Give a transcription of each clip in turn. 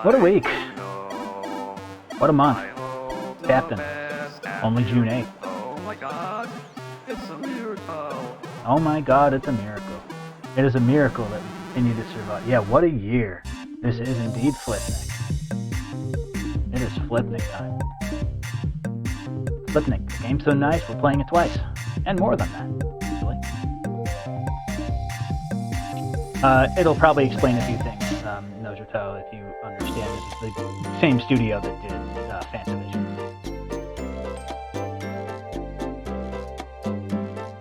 What a week. What a month. Captain. Only June 8th. Oh my god, it's a miracle. Oh my god, it's a miracle. It is a miracle that we continue to survive. Yeah, what a year. This is indeed Flipnic. It is Flipnic time. Flipnic, the game's so nice, we're playing it twice. And more than that, actually. It'll probably explain a few things, Nose or Toe, if you understand. This is the same studio that did Fantavision.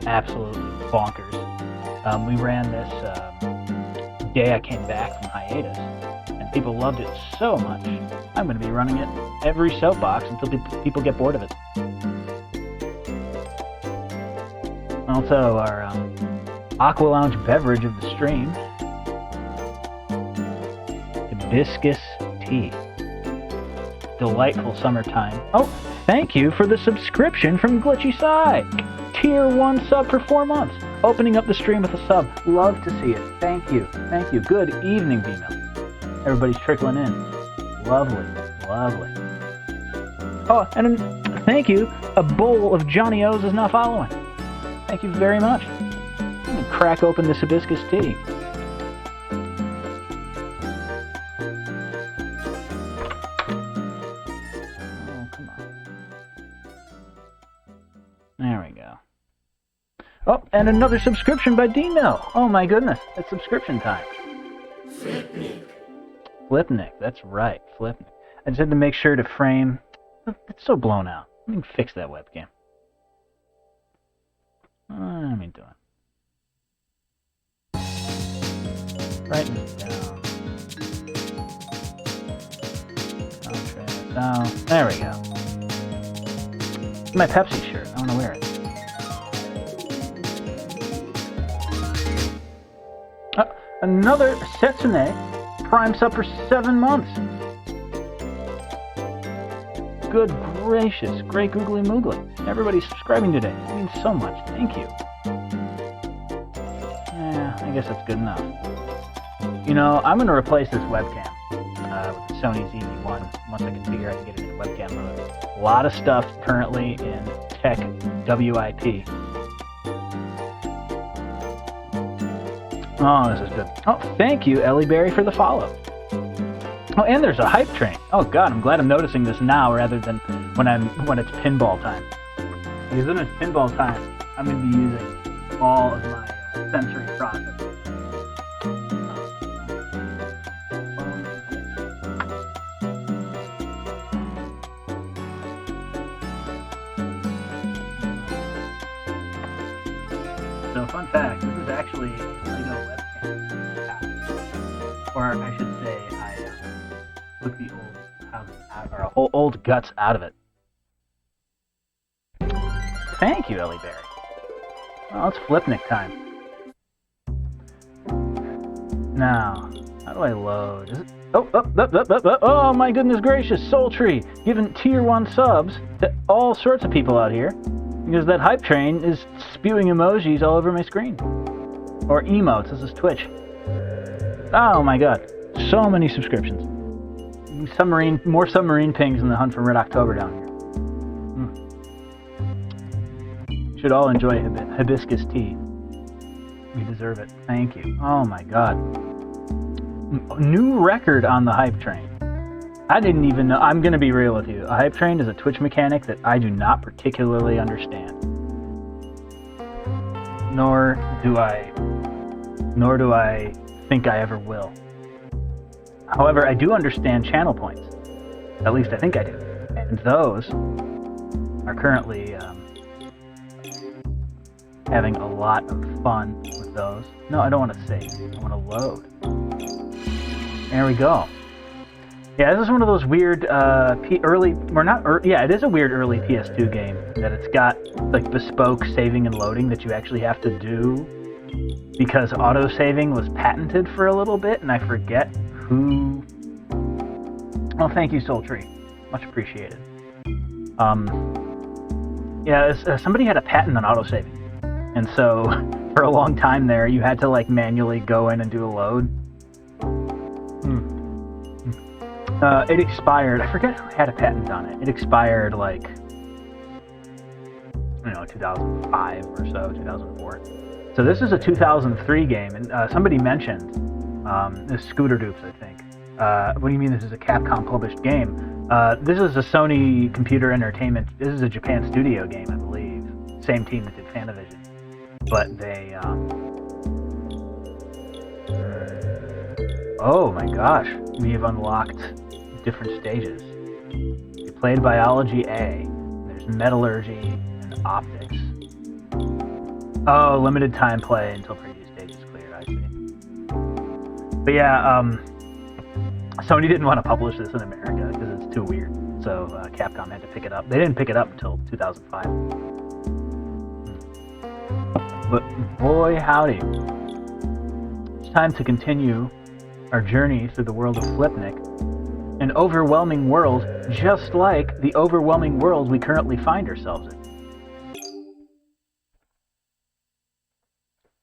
Absolutely bonkers. We ran this the day I came back from hiatus, and people loved it so much. I'm going to be running it every soapbox until people get bored of it. Also, our Aqua Lounge beverage of the stream, hibiscus tea. Delightful summertime. Oh, thank you for the subscription from Glitchy Sai. Tier 1 sub for 4 months. Opening up the stream with a sub. Love to see it. Thank you. Thank you. Good evening, B-Mill. Everybody's trickling in. Lovely. Lovely. Oh, and thank you. A bowl of Johnny O's is now following. Thank you very much. Let me crack open this hibiscus tea. Oh, come on. There we go. Oh, and another subscription by D-Mill. Oh my goodness, it's subscription time. Flipnic. Flipnic, that's right, Flipnic. I just had to make sure to frame. It's so blown out. Let me fix that webcam. What am I doing? Writing it down. Contrast down. There we go. My Pepsi shirt. I want to wear it. Another Setsune Prime sub for 7 months. Good gracious, great googly moogly. Everybody's subscribing today. It means so much. Thank you. Yeah, I guess that's good enough. You know, I'm going to replace this webcam with the Sony ZV-1 once I can figure out how to get it in webcam mode. A lot of stuff currently in Tech WIP. Oh, this is good. Oh, thank you, Ellie Berry, for the follow. Oh, and there's a hype train. Oh God, I'm glad I'm noticing this now rather than when it's pinball time. Because when it's pinball time, I'm going to be using all of my sensory processing. So, fun fact, this is actually a Lego webcam. Or I should say, I took the old houses out, or old guts out of it. Thank you, Ellie Berry. Well, it's Flipnic time. Now, how do I load? Is it? Oh, my goodness gracious, Sultry, giving tier 1 subs to all sorts of people out here. Because that hype train is spewing emojis all over my screen. Or emotes, this is Twitch. Oh my god, so many subscriptions. More submarine pings in the Hunt for Red October down here. Should all enjoy hibiscus tea. We deserve it. Thank you. Oh my god. New record on the hype train. I didn't even know. I'm going to be real with you. A hype train is a Twitch mechanic that I do not particularly understand. Nor do I think I ever will. However, I do understand channel points. At least I think I do. And those are currently having a lot of fun with those. No, I don't want to save. I want to load. There we go. Yeah, this is one of those weird it is a weird early PS2 game that it's got like bespoke saving and loading that you actually have to do because auto-saving was patented for a little bit, and I forget who. Oh, thank you, Sultry. Much appreciated. Somebody had a patent on auto-saving, and so for a long time there, you had to like manually go in and do a load. It expired. I forget who had a patent on it. It expired like, 2005 or so, 2004. So this is a 2003 game, and somebody mentioned this Scooter Dupes, I think. What do you mean this is a Capcom published game? This is a Sony Computer Entertainment. This is a Japan Studio game, I believe. Same team that did Fanavision, but they. Oh my gosh, we have unlocked different stages. You played Biology A. There's Metallurgy and Optics. Oh, limited time play until previous stage is cleared. I see. But yeah, Sony didn't want to publish this in America because it's too weird. So Capcom had to pick it up. They didn't pick it up until 2005. But boy, howdy. It's time to continue our journey through the world of Flipnic. An overwhelming world just like the overwhelming world we currently find ourselves in.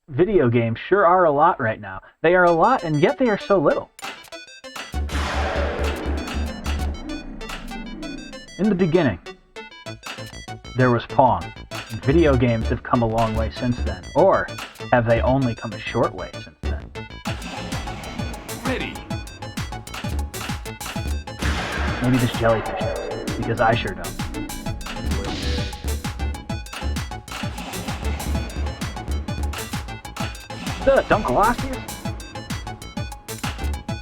Video games sure are a lot right now. They are a lot, and yet they are so little. In the beginning, there was Pong. And video games have come a long way since then. Or have they only come a short way since then? Ready. Maybe this jellyfish knows, because I sure don't. Is that a Dunkelosseous?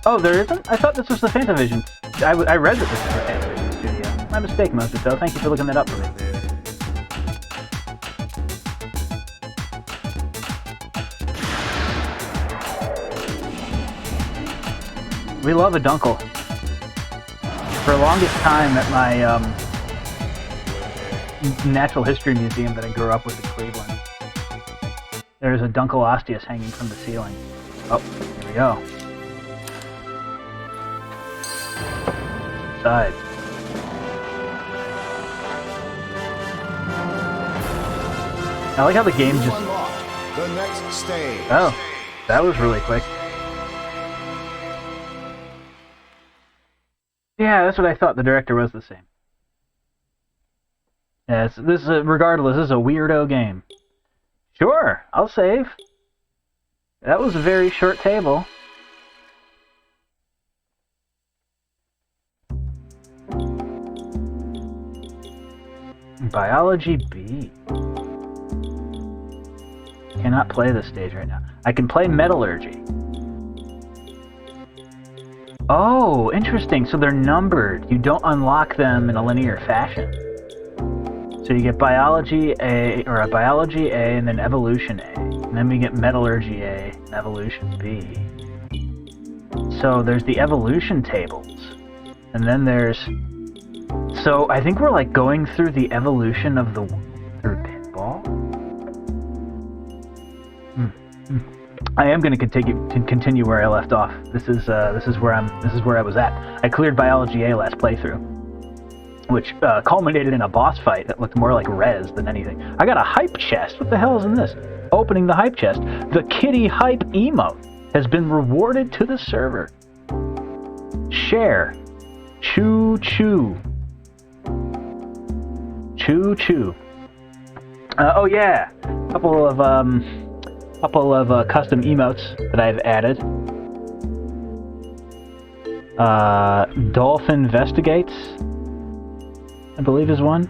Oh, there isn't? I thought this was the Fantavision. I read that this was the Fantavision studio. My mistake, Mosito. Thank you for looking that up for me. We love a Dunkel. For the longest time at my natural history museum that I grew up with in Cleveland, there's a Dunkelosseous hanging from the ceiling. Oh, here we go. Inside. I like how the game just... The next stage. Oh, that was really quick. Yeah, that's what I thought. The director was the same. Yes, this is regardless, this is a weirdo game. Sure, I'll save. That was a very short table. Biology B. Cannot play this stage right now. I can play Metallurgy. Oh, interesting. So they're numbered. You don't unlock them in a linear fashion. So you get Biology A, or a Biology A, and then Evolution A. And then we get Metallurgy A and Evolution B. So there's the evolution tables. And then there's... So I think we're like going through the evolution of the... through Pinball? I am going to continue where I left off. This is where I was at. I cleared Biology A last playthrough, which culminated in a boss fight that looked more like Rez than anything. I got a hype chest. What the hell is in this? Opening the hype chest. The kitty hype emote has been rewarded to the server. Share. Choo choo. Choo choo. Oh yeah, couple of custom emotes that I've added. Dolphin Investigates, I believe is one.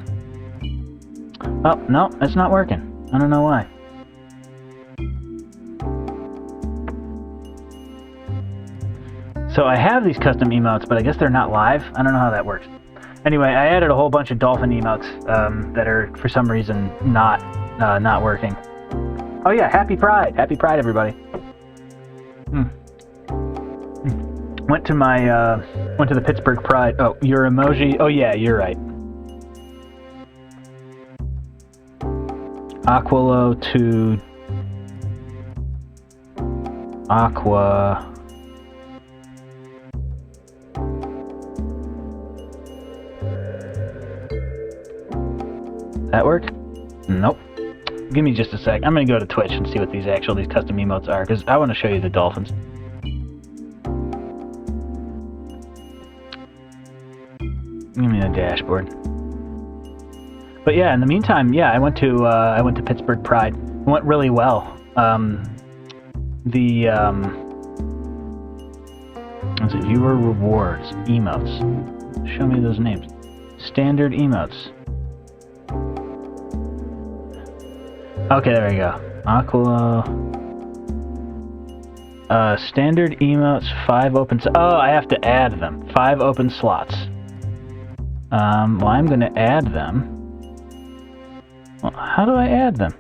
Oh, no, it's not working. I don't know why. So I have these custom emotes, but I guess they're not live. I don't know how that works. Anyway, I added a whole bunch of dolphin emotes that are, for some reason, not working. Oh yeah, Happy Pride! Happy Pride, everybody. Went to the Pittsburgh Pride. Oh, your emoji. Oh yeah, you're right. Aqualo to Aqua. That work? Nope. Give me just a sec. I'm gonna go to Twitch and see what these custom emotes are, because I want to show you the dolphins. Give me the dashboard. But yeah, in the meantime, yeah, I went to Pittsburgh Pride. It went really well. Let's see, viewer rewards, emotes. Show me those names. Standard emotes. Okay, there we go. Aqua. Standard emotes, 5 open. Oh, I have to add them. 5 open slots. Well, I'm going to add them. Well, how do I add them?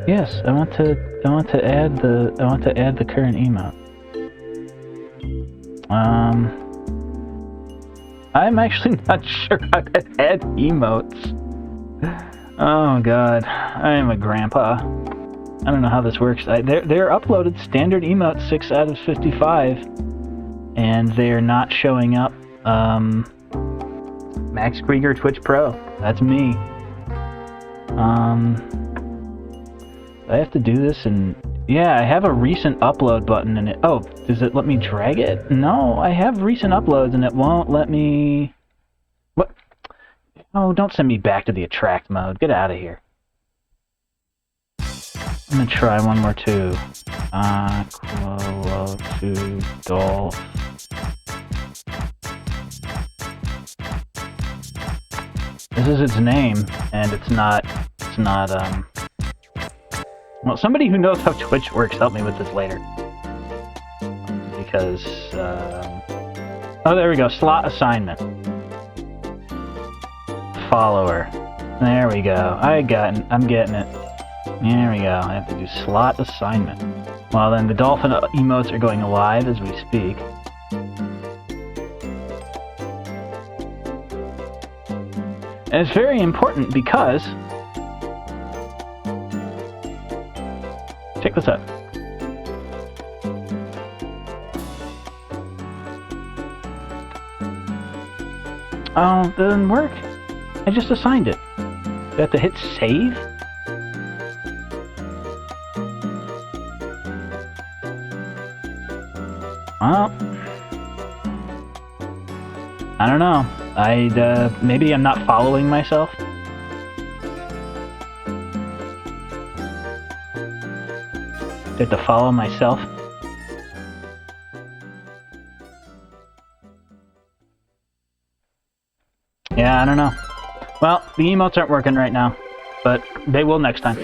Yes, I want to add the current emote. I'm actually not sure how to add emotes. Oh god, I am a grandpa. I don't know how this works. They're uploaded standard emotes 6 out of 55, and they're not showing up. Max Krieger Twitch Pro. That's me. I have to do this, and yeah, I have a recent upload button, and it. Oh, does it let me drag it? No, I have recent uploads, and it won't let me. What? Oh, don't send me back to the attract mode. Get out of here. I'm gonna try one more too. Aqua to Dolph. This is its name, and it's not. Well, somebody who knows how Twitch works, help me with this later. Because, oh, there we go. Slot assignment. Follower. There we go. I'm getting it. There we go. I have to do slot assignment. Well, then the dolphin emotes are going live as we speak. And it's very important because... Check this out. Oh, it doesn't work. I just assigned it. Do I have to hit save? Well, I don't know. Maybe I'm not following myself. I have to follow myself. Yeah, I don't know. Well, the emotes aren't working right now, but they will next time.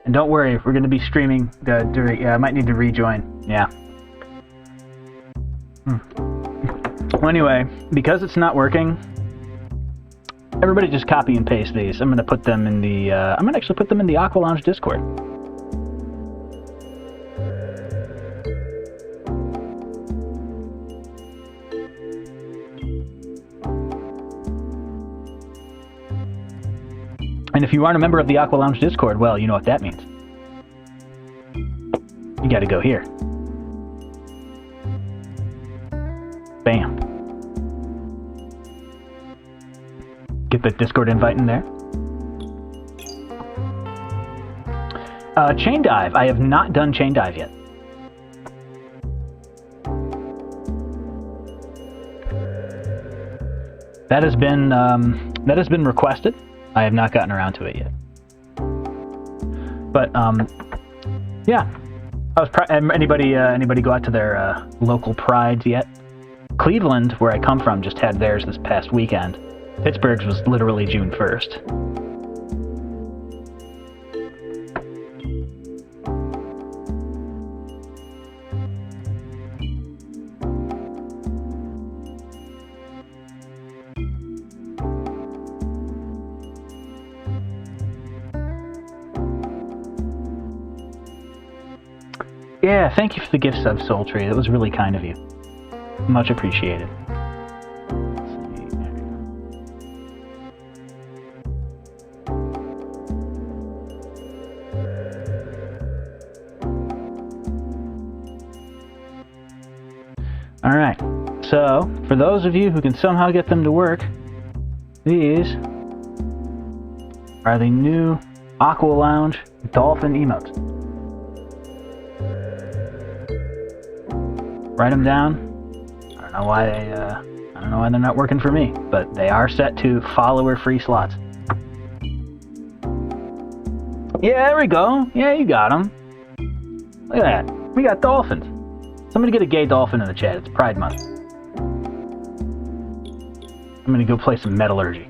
And don't worry, we're going to be streaming. Yeah, I might need to rejoin. Yeah. Well, anyway, because it's not working, everybody just copy and paste these. I'm going to put them in the. I'm going to actually put them in the Aqua Lounge Discord. And if you aren't a member of the Aqua Lounge Discord, well, you know what that means. You gotta go here. Bam. Get the Discord invite in there. Chain dive. I have not done chain dive yet. That has been requested. I have not gotten around to it yet. But yeah. Anybody go out to their local prides yet? Cleveland, where I come from, just had theirs this past weekend. Pittsburgh's was literally June 1st. Yeah, thank you for the gift sub, Soultree. That was really kind of you. Much appreciated. Alright, so for those of you who can somehow get them to work, these are the new Aqua Lounge Dolphin emotes. Write them down. I don't know why I don't know why they're not working for me, but they are set to follower-free slots. Yeah, there we go. Yeah, you got them. Look at that. We got dolphins. Somebody get a gay dolphin in the chat. It's Pride Month. I'm gonna go play some metallurgy.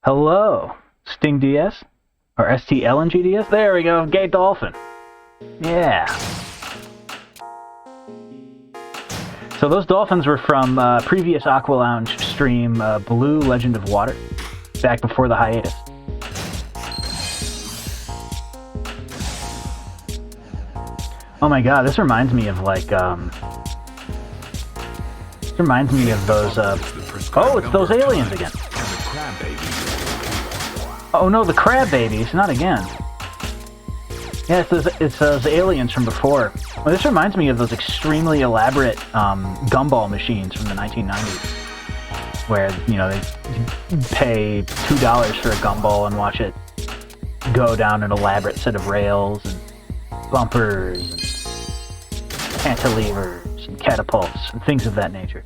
Hello, Sting DS? Or STLNGDS? There we go, gay dolphin. Yeah. So those dolphins were from previous Aqua Lounge stream, Blue Legend of Water, back before the hiatus. Oh my god, this reminds me of like, this reminds me of those, oh, it's those aliens again. Oh no, the crab babies, not again. Yeah, it's those aliens from before. Well, this reminds me of those extremely elaborate gumball machines from the 1990s, where, you know, they pay $2 for a gumball and watch it go down an elaborate set of rails and bumpers and cantilevers and catapults and things of that nature.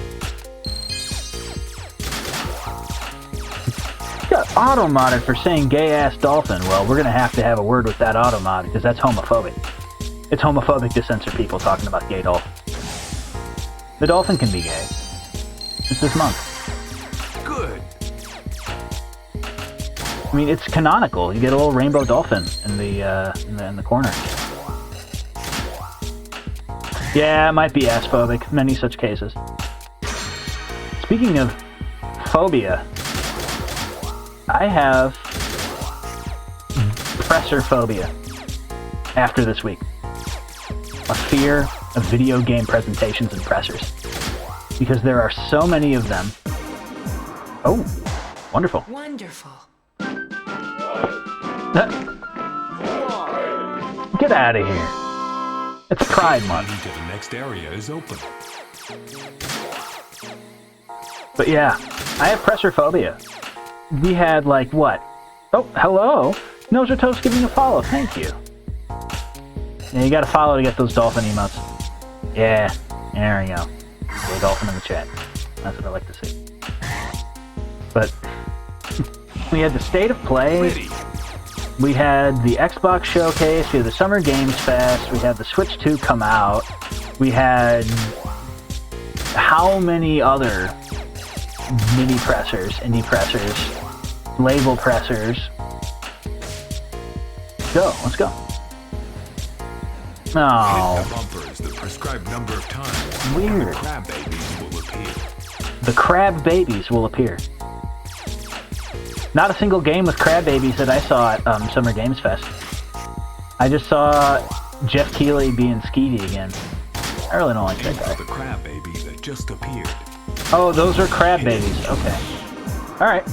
Got auto-modded for saying gay-ass dolphin. Well, we're going to have a word with that auto-mod because that's homophobic. It's homophobic to censor people talking about gay dolphins. The dolphin can be gay. It's this month. Good. I mean, it's canonical. You get a little rainbow dolphin in the corner. Yeah, it might be ass-phobic. Many such cases. Speaking of phobia, I have presser phobia after this week. A fear of video game presentations and pressers. Because there are so many of them. Oh, wonderful. Wonderful. Get out of here. It's Pride Month. The next area is open. But yeah, I have presser phobia. We had like what? Oh, hello. Nose or Toast giving a follow. Thank you. Yeah, you gotta follow to get those dolphin emotes. Yeah, there we go. Okay, dolphin in the chat. That's what I like to see. But we had the State of Play. Ready. We had the Xbox Showcase. We had the Summer Games Fest. We had the Switch 2 come out. We had how many other mini pressers, indie pressers, label pressers. Let's go. Hit Oh, the bumpers the prescribed number of times. weird. Crab babies will appear. The crab babies will appear. Not a single game with crab babies that I saw at Summer Games Fest. I just saw Jeff Keighley being skeevy again. I really don't like that Aim guy. for the crab baby that just appeared. Oh, those are crab babies. Okay. Alright.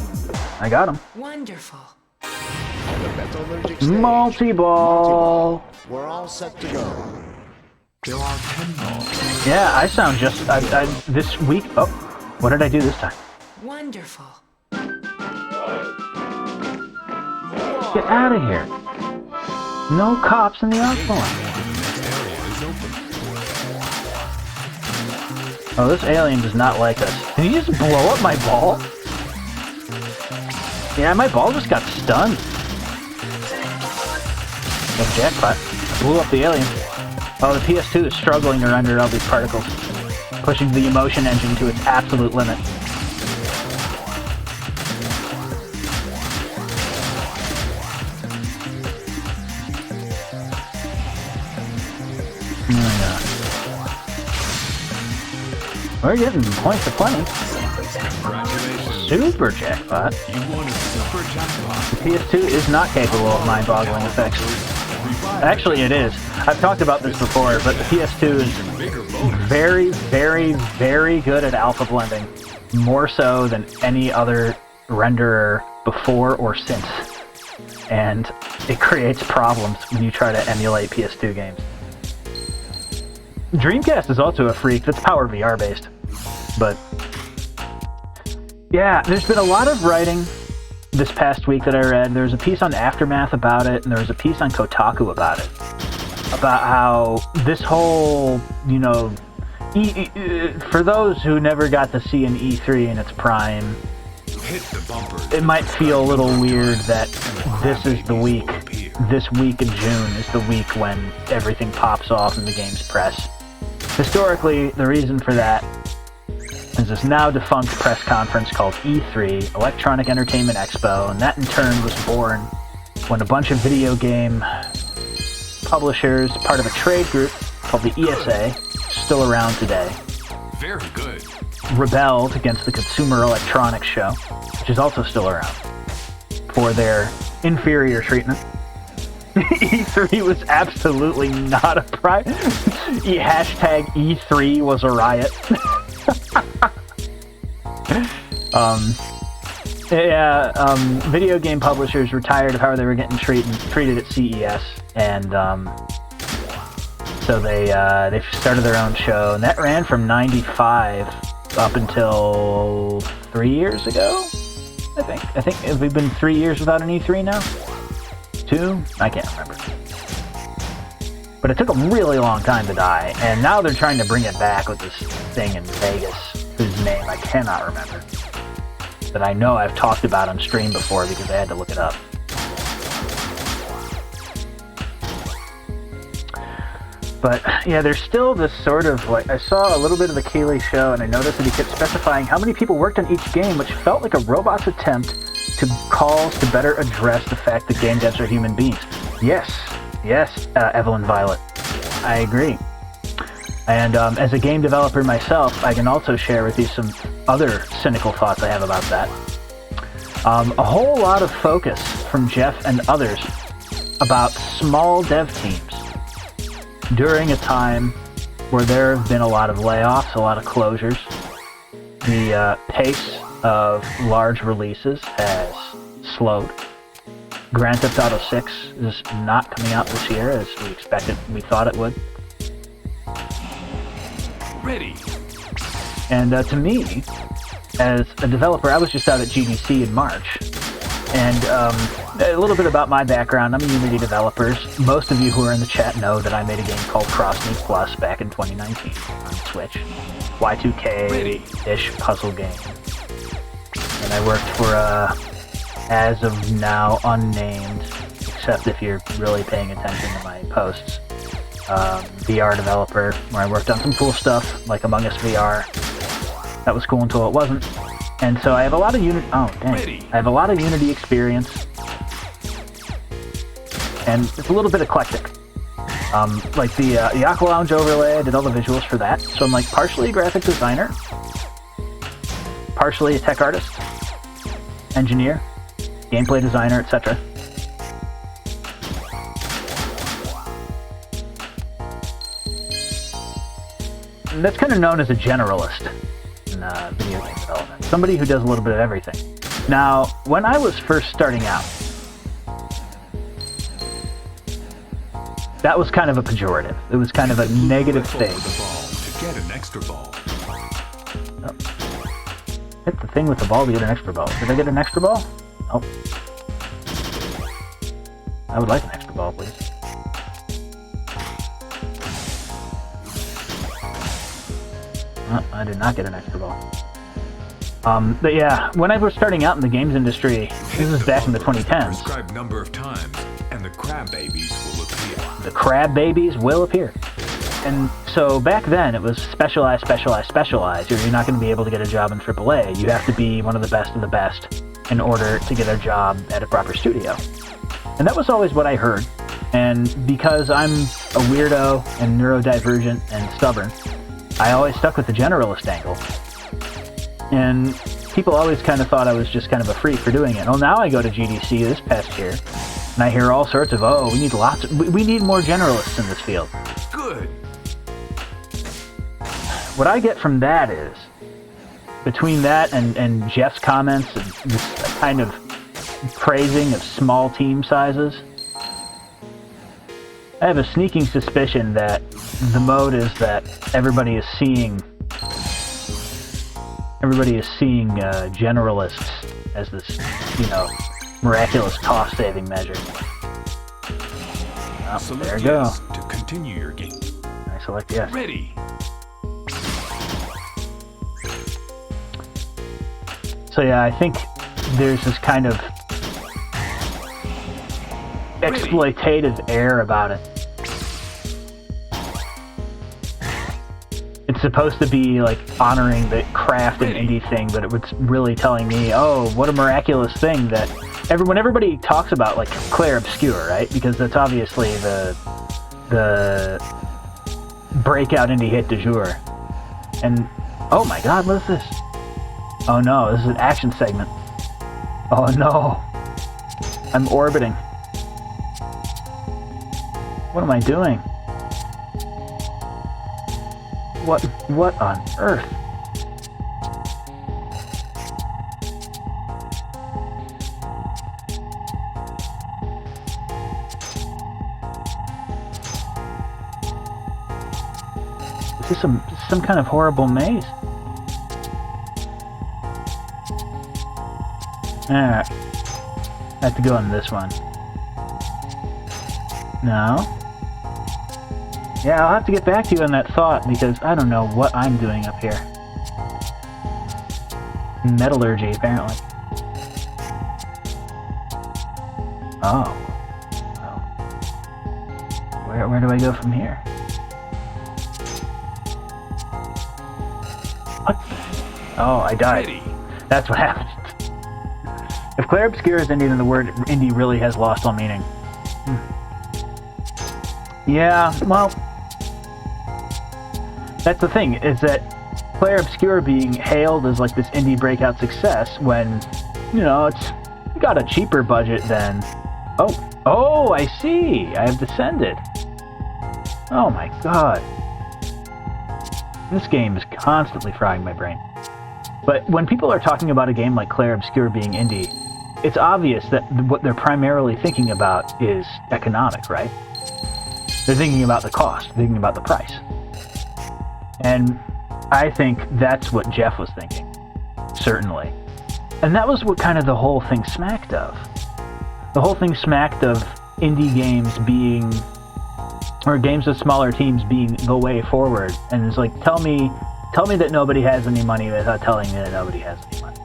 I got them. Wonderful. The metallurgic stage. Multi-ball. We're all set to go. There are pinballs. Yeah, I sound just... this week... Oh, what did I do this time? Wonderful. Get out of here. No cops in the outlaw. The next area is open. Oh, this alien does not like us. Did he just blow up my ball? Yeah, my ball just got stunned. Got jackpot. Blew up the alien. Oh, the PS2 is struggling to render all these particles, pushing the emotion engine to its absolute limit. We're getting points aplenty. Congratulations. Super jackpot. You won a super jackpot. The PS2 is not capable of mind-boggling effects. Actually, it is. I've talked about this before, but the PS2 is Bigger bonus. very, very, very good at alpha blending. More so than any other renderer before or since. And it creates problems when you try to emulate PS2 games. Dreamcast is also a freak. That's Power VR based. But yeah, there's been a lot of writing this past week that I read. There was a piece on Aftermath about it, and there was a piece on Kotaku about it. About how this whole, you know, for those who never got to see an E3 in its prime, Hit the bumper. it might feel a little weird that this is the week, this week in June is the week when everything pops off in the games press. Historically, the reason for that is this now defunct press conference called E3, Electronic Entertainment Expo, and that in turn was born when a bunch of video game publishers, part of a trade group called the ESA, still around today, Very good. rebelled against the Consumer Electronics Show, which is also still around, for their inferior treatment. E3 was absolutely not a pride. Hashtag E3 was a riot. Video game publishers were tired of how they were getting treated at CES, and so they started their own show, and that ran from '95 up until 3 years ago. I think have we been 3 years without an E3 now? 2? I can't remember. But it took a really long time to die, and now they're trying to bring it back with this thing in Vegas, whose name I cannot remember. That I know I've talked about on stream before because I had to look it up. But yeah, there's still this sort of like, I saw a little bit of the Keighley show and I noticed that he kept specifying how many people worked on each game, which felt like a robot's attempt to calls to better address the fact that game devs are human beings. Yes, Evelyn Violet, I agree. And as a game developer myself, I can also share with you some other cynical thoughts I have about that. A whole lot of focus from Jeff and others about small dev teams during a time where there have been a lot of layoffs, a lot of closures. The pace of large releases has slowed. Grand Theft Auto 6 is not coming out this year as we thought it would. Ready. And to me, as a developer, I was just out at GDC in March. And a little bit about my background. I'm a Unity developer. Most of you who are in the chat know that I made a game called Crossney Plus back in 2019 on Switch. Y2K-ish puzzle game. And I worked for a, as of now, unnamed, except if you're really paying attention to my posts, VR developer, where I worked on some cool stuff, like Among Us VR. That was cool until it wasn't. And so I have a lot of Unity. Oh, dang! I have a lot of Unity experience, and it's a little bit eclectic. Like the Aqua Lounge overlay, I did all the visuals for that. So I'm like partially a graphic designer, partially a tech artist, engineer, gameplay designer, etc. And that's kind of known as a generalist in video game development. Somebody who does a little bit of everything. Now, when I was first starting out, that was kind of a pejorative. It was kind of a negative thing. The ball to get an extra ball. Oh. Hit the thing with the ball to get an extra ball. Did I get an extra ball? Oh. I would like an extra ball, please. Oh, I did not get an extra ball. But yeah, when I was starting out in the games industry, this is back in the 2010s. Prescribed number of times, and the crab babies will appear. The crab babies will appear. And so back then, it was specialize, or you're not going to be able to get a job in AAA. You have to be one of the best of the best in order to get a job at a proper studio. And that was always what I heard. And because I'm a weirdo and neurodivergent and stubborn, I always stuck with the generalist angle. And people always kind of thought I was just kind of a freak for doing it. Well, now I go to GDC this past year, and I hear all sorts of, oh, we need more generalists in this field. Good. What I get from that is, between that and Jeff's comments and this kind of praising of small team sizes, I have a sneaking suspicion that the mode is that everybody is seeing everybody is seeing generalists as this, miraculous cost-saving measure. Oh, Select there you go. yes to continue your game. I select yes. Ready. So yeah, I think there's this kind of exploitative air about it. It's supposed to be like honoring the craft and indie thing, but it was really telling me, oh, what a miraculous thing that when everybody talks about like Clair Obscur, right? Because that's obviously the breakout indie hit du jour. And oh my god, what is this? Oh no, this is an action segment. Oh no. I'm orbiting. What am I doing? What on earth? Is this some kind of horrible maze? Alright. I have to go on this one. No. Yeah, I'll have to get back to you on that thought because I don't know what I'm doing up here. Metallurgy, apparently. Oh. Where do I go from here? What? Oh, I died. Ready. That's what happened. If Clair Obscur is indie, then the word indie really has lost all meaning. Yeah, well, that's the thing, is that Clair Obscur being hailed as like this indie breakout success when, it's got a cheaper budget than... Oh, I see! I have descended. Oh my god. This game is constantly frying my brain. But when people are talking about a game like Clair Obscur being indie, it's obvious that what they're primarily thinking about is economic, right? They're thinking about the cost, thinking about the price. And I think that's what Jeff was thinking, certainly. And that was what kind of the whole thing smacked of. The whole thing smacked of indie games being, or games with smaller teams being the way forward. And it's like, tell me that nobody has any money without telling me that nobody has any money.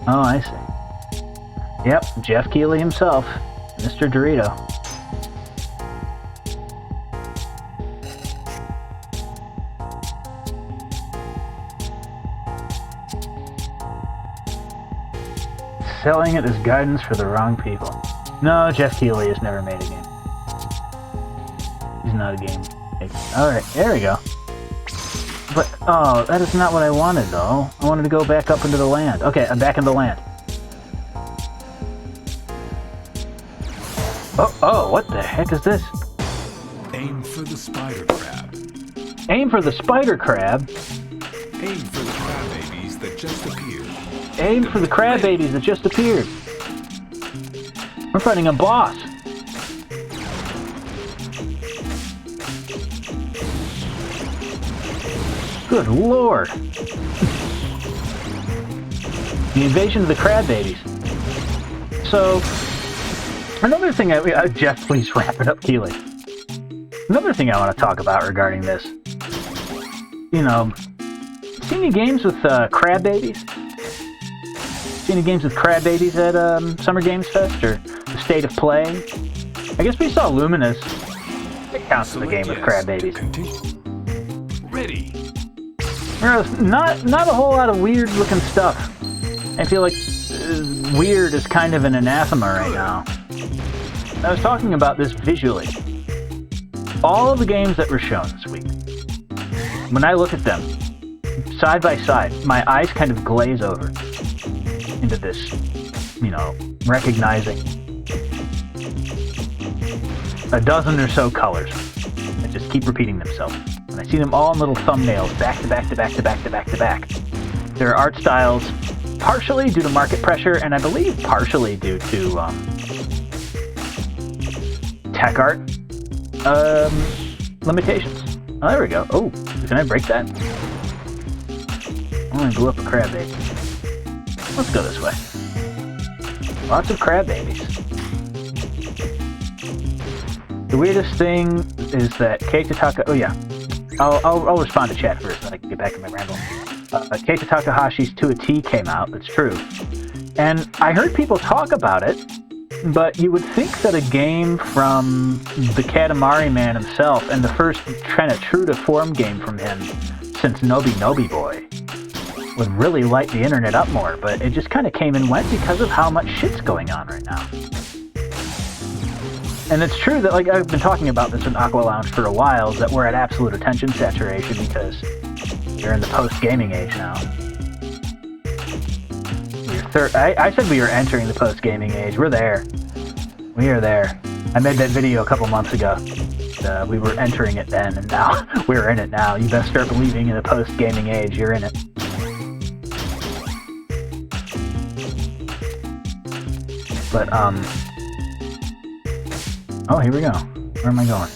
Oh, I see. Yep, Jeff Keighley himself, Mr. Dorito. Selling it as guidance for the wrong people. No, Jeff Keighley has never made a game. He's not a game maker. Alright, there we go. But, oh, that is not what I wanted, though. I wanted to go back up into the land. Okay, I'm back in the land. Oh, what the heck is this? Aim for the spider crab. Aim for the spider crab? Aim for the crab babies that just appeared. Aim for the crab babies that just appeared. We're fighting a boss. Good lord. The invasion of the crab babies. So, another thing Jeff, please wrap it up, Keighley. Another thing I want to talk about regarding this. See any games with crab babies? See any games with crab babies at Summer Games Fest or the State of Play? I guess we saw Luminous. It counts as a game with crab babies. Ready. There's not a whole lot of weird looking stuff. I feel like weird is kind of an anathema right now. I was talking about this visually. All of the games that were shown this week, when I look at them, side by side, my eyes kind of glaze over into this, recognizing a dozen or so colors that just keep repeating themselves. And I see them all in little thumbnails, back to back to back to back to back to back. There are art styles, partially due to market pressure, and I believe partially due to tech art limitations. Oh, there we go. Oh, can I break that? I only blew up a crab baby. Let's go this way. Lots of crab babies. The weirdest thing is that Keita Taka... Oh, yeah. I'll respond to chat first, then I can get back to my ramble. Keita Takahashi's To a T came out. That's true. And I heard people talk about it, but you would think that a game from the Katamari man himself, and the first kind of true-to-form game from him since Nobi Nobi Boy, would really light the internet up more, but it just kind of came and went because of how much shit's going on right now. And it's true that, like, I've been talking about this in Aqua Lounge for a while, that we're at absolute attention saturation because you're in the post-gaming age now. I said we were entering the post-gaming age. We're there. We are there. I made that video a couple months ago. We were entering it then, and now we're in it now. You best start believing in the post-gaming age. You're in it. But, oh, here we go. Where am I going?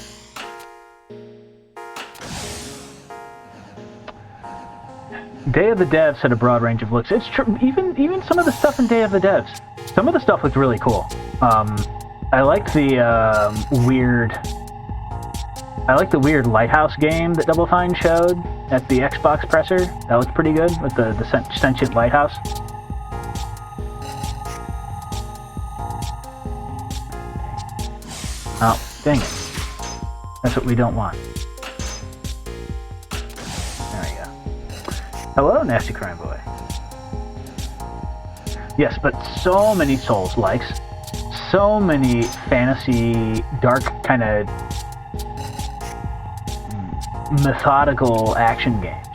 Day of the Devs had a broad range of looks. It's true. Even some of the stuff in Day of the Devs. Some of the stuff looked really cool. I liked the weird lighthouse game that Double Fine showed at the Xbox presser. That looked pretty good with the sentient lighthouse. Oh, dang it. That's what we don't want. There we go. Hello, Nasty Crime Boy. Yes, but so many Souls likes, so many fantasy, dark kind of methodical action games.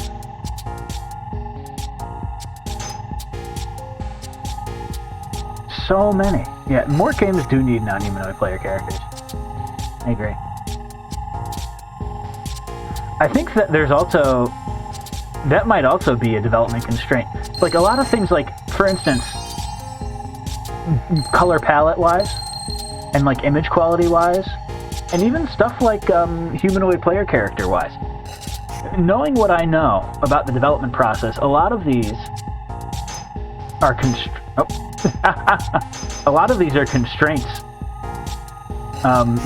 So many. Yeah, more games do need non-humanoid player characters. I agree. I think that there's also... That might also be a development constraint. Like, a lot of things, like, for instance, color palette-wise, and, like, image quality-wise, and even stuff like humanoid player character-wise. Knowing what I know about the development process, a lot of these are a lot of these are constraints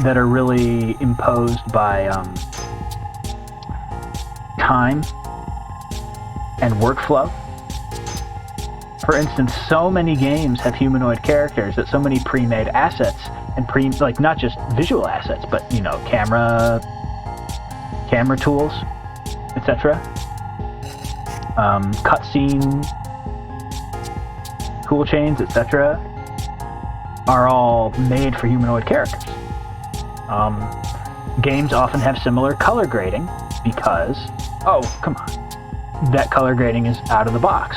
that are really imposed by time and workflow. For instance, so many games have humanoid characters that so many pre-made assets and like not just visual assets, but you know, camera tools, etc. Cutscene tool chains, etc. are all made for humanoid characters. Games often have similar color grading because, oh, come on, that color grading is out of the box,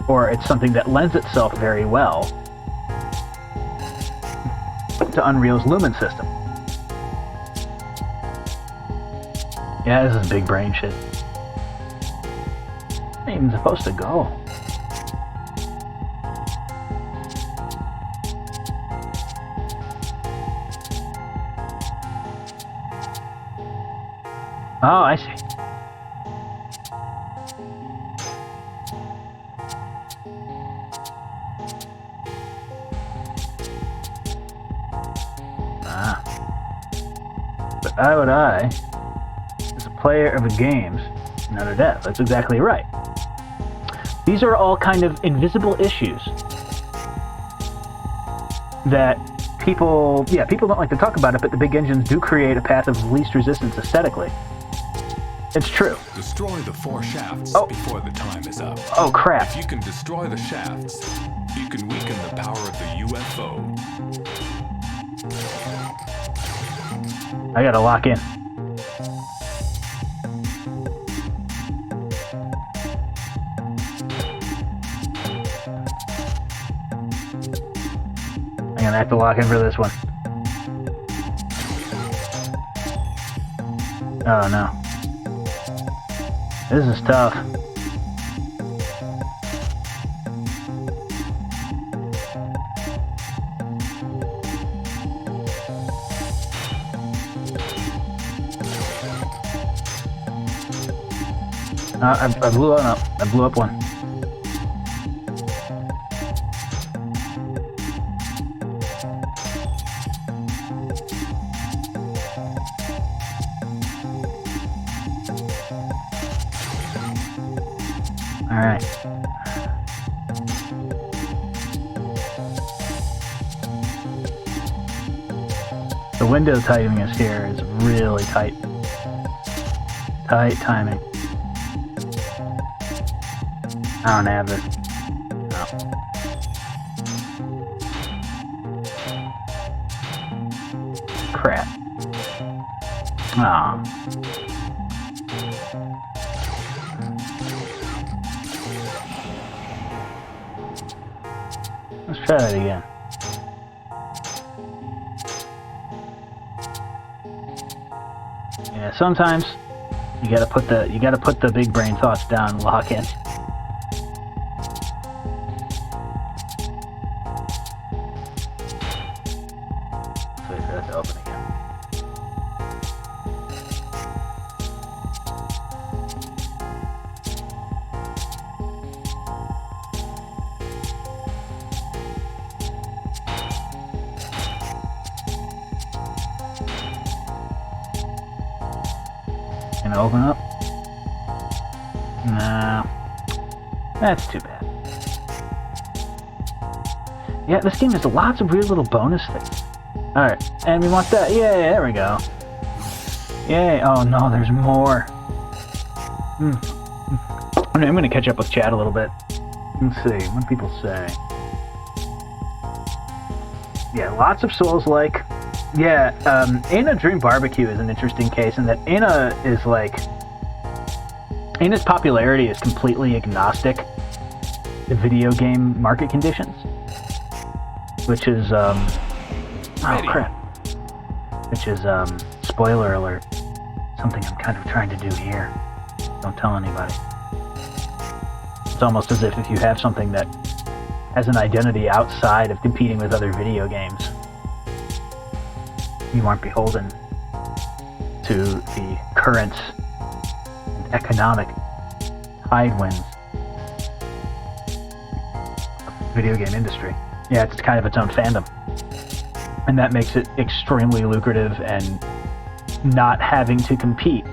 or it's something that lends itself very well to Unreal's Lumen system. Yeah, this is big brain shit. I'm even supposed to go. Oh, I see. But I would I, as a player of the games, not a dev. That's exactly right. These are all kind of invisible issues that people don't like to talk about it, but the big engines do create a path of least resistance aesthetically. It's true. Destroy the 4 shafts before the time is up. Oh, crap. If you can destroy the shafts, you can weaken the power of the UFO. I gotta lock in. I'm gonna have to lock in for this one. Oh no. This is tough. I blew one up. I blew up one. Alright. The window tightness here is really tight. Tight timing. I don't have this. No. Crap. Aw. Let's try that again. Yeah, sometimes you gotta put the big brain thoughts down and lock in. Let's wait for that to open again. Gonna open up? Nah. That's too bad. Yeah, this game has lots of weird little bonus things. Alright, and we want that. Yeah, there we go. Yay. Oh no, there's more. I'm gonna catch up with chat a little bit. Let's see, what do people say? Yeah, lots of Souls-like. Yeah, Anna Dream Barbecue is an interesting case in that Anna is like... Anna's popularity is completely agnostic to video game market conditions. Which is, oh crap. Which is, spoiler alert. Something I'm kind of trying to do here. Don't tell anybody. It's almost as if you have something that has an identity outside of competing with other video games, you aren't beholden to the currents and economic tidewinds of the video game industry. Yeah, it's kind of its own fandom. And that makes it extremely lucrative and not having to compete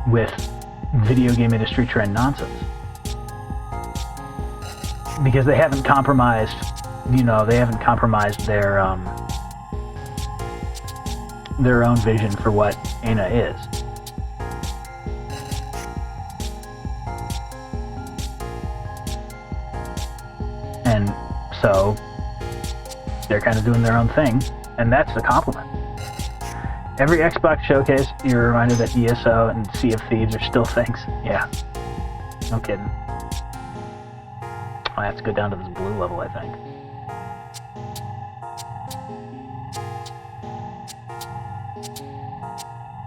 with video game industry trend nonsense. Because they haven't compromised, they haven't compromised their own vision for what Anna is. And so they're kind of doing their own thing, and that's a compliment. Every Xbox showcase, you're reminded that ESO and Sea of Thieves are still things. Yeah. No kidding. I have to go down to this blue level, I think.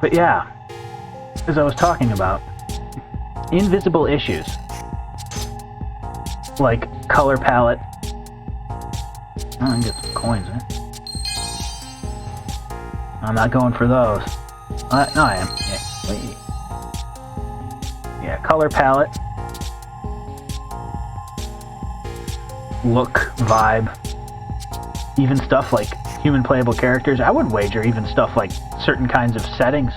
But yeah, as I was talking about, invisible issues like color palette. Oh, I can get some coins, eh? I'm not going for those. No, I am. Yeah, wait. Yeah, color palette. Look, vibe. Even stuff like human playable characters. I would wager even stuff like certain kinds of settings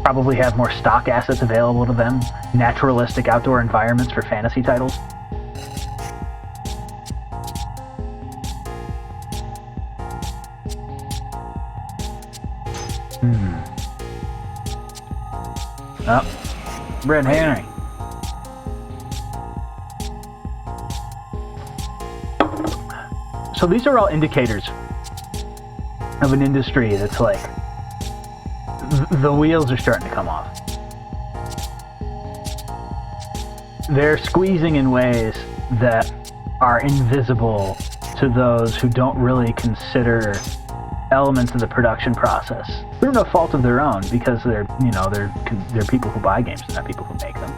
probably have more stock assets available to them. Naturalistic outdoor environments for fantasy titles. Oh, Red Herring. So these are all indicators of an industry that's like, the wheels are starting to come off. They're squeezing in ways that are invisible to those who don't really consider elements of the production process through no fault of their own, because they're people who buy games, not people who make them.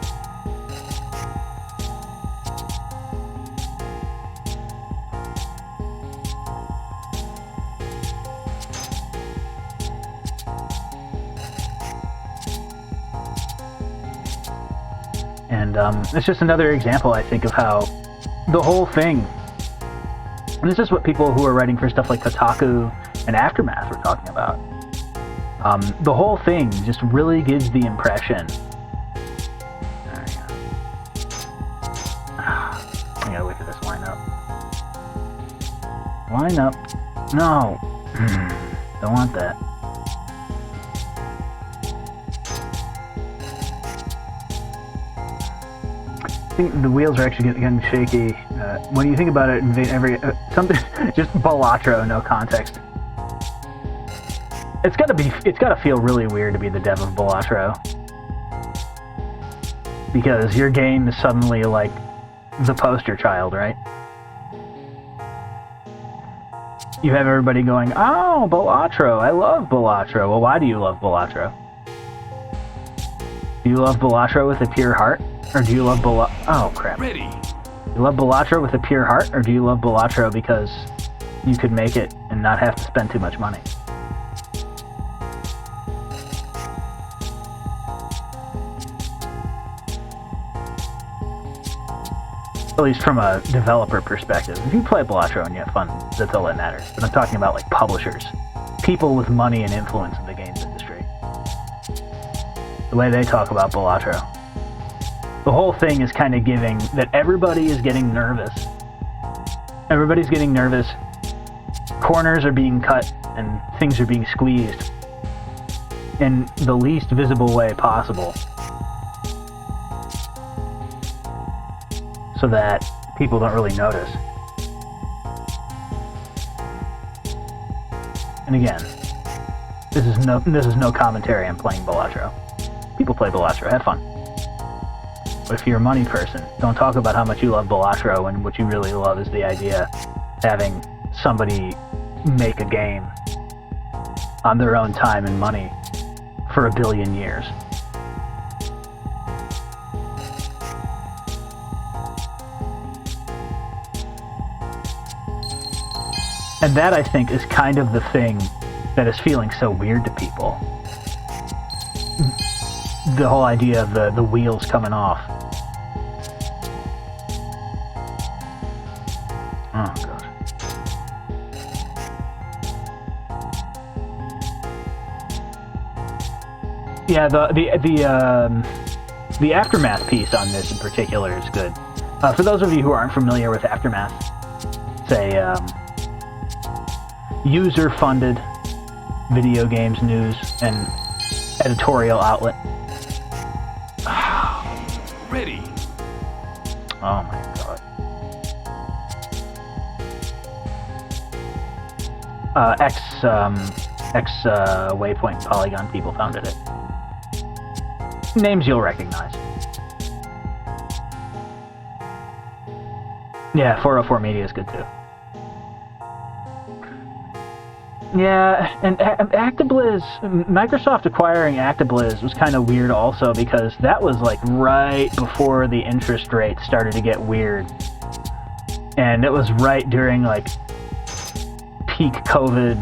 And it's just another example, I think, of how the whole thing, and this is what people who are writing for stuff like Kotaku and Aftermath were talking about. The whole thing just really gives the impression. There we go. I gotta wait for this line up. Line up. No. Don't want that. I think the wheels are actually getting shaky. When you think about it, something just Balatro, no context. It's gotta feel really weird to be the dev of Balatro, because your game is suddenly like the poster child, right? You have everybody going, "Oh, Balatro! I love Balatro." Well, why do you love Balatro? Do you love Balatro with a pure heart? Or do you love Oh, crap. Ready. You love Balatro with a pure heart, or do you love Balatro because you could make it and not have to spend too much money? At least from a developer perspective. If you play Balatro and you have fun, that's all that matters. But I'm talking about like publishers. People with money and influence in the games industry. The way they talk about Balatro. The whole thing is kind of giving that everybody is getting nervous. Everybody's getting nervous. Corners are being cut and things are being squeezed in the least visible way possible, so that people don't really notice. And again, this is no commentary on playing Balatro. People play Balatro, have fun. But if you're a money person, don't talk about how much you love Balatro when what you really love is the idea of having somebody make a game on their own time and money for 1 billion years. And that, I think, is kind of the thing that is feeling so weird to people. The whole idea of the wheels coming off. Oh, God. Yeah, the Aftermath piece on this in particular is good. For those of you who aren't familiar with Aftermath, it's a user-funded video games news and editorial outlet. Ready. Oh my God. X Waypoint Polygon people founded it. Names you'll recognize. Yeah, 404 Media is good too. Yeah, and ActiBliz, Microsoft acquiring ActiBliz was kind of weird also, because that was like right before the interest rate started to get weird. And it was right during like peak COVID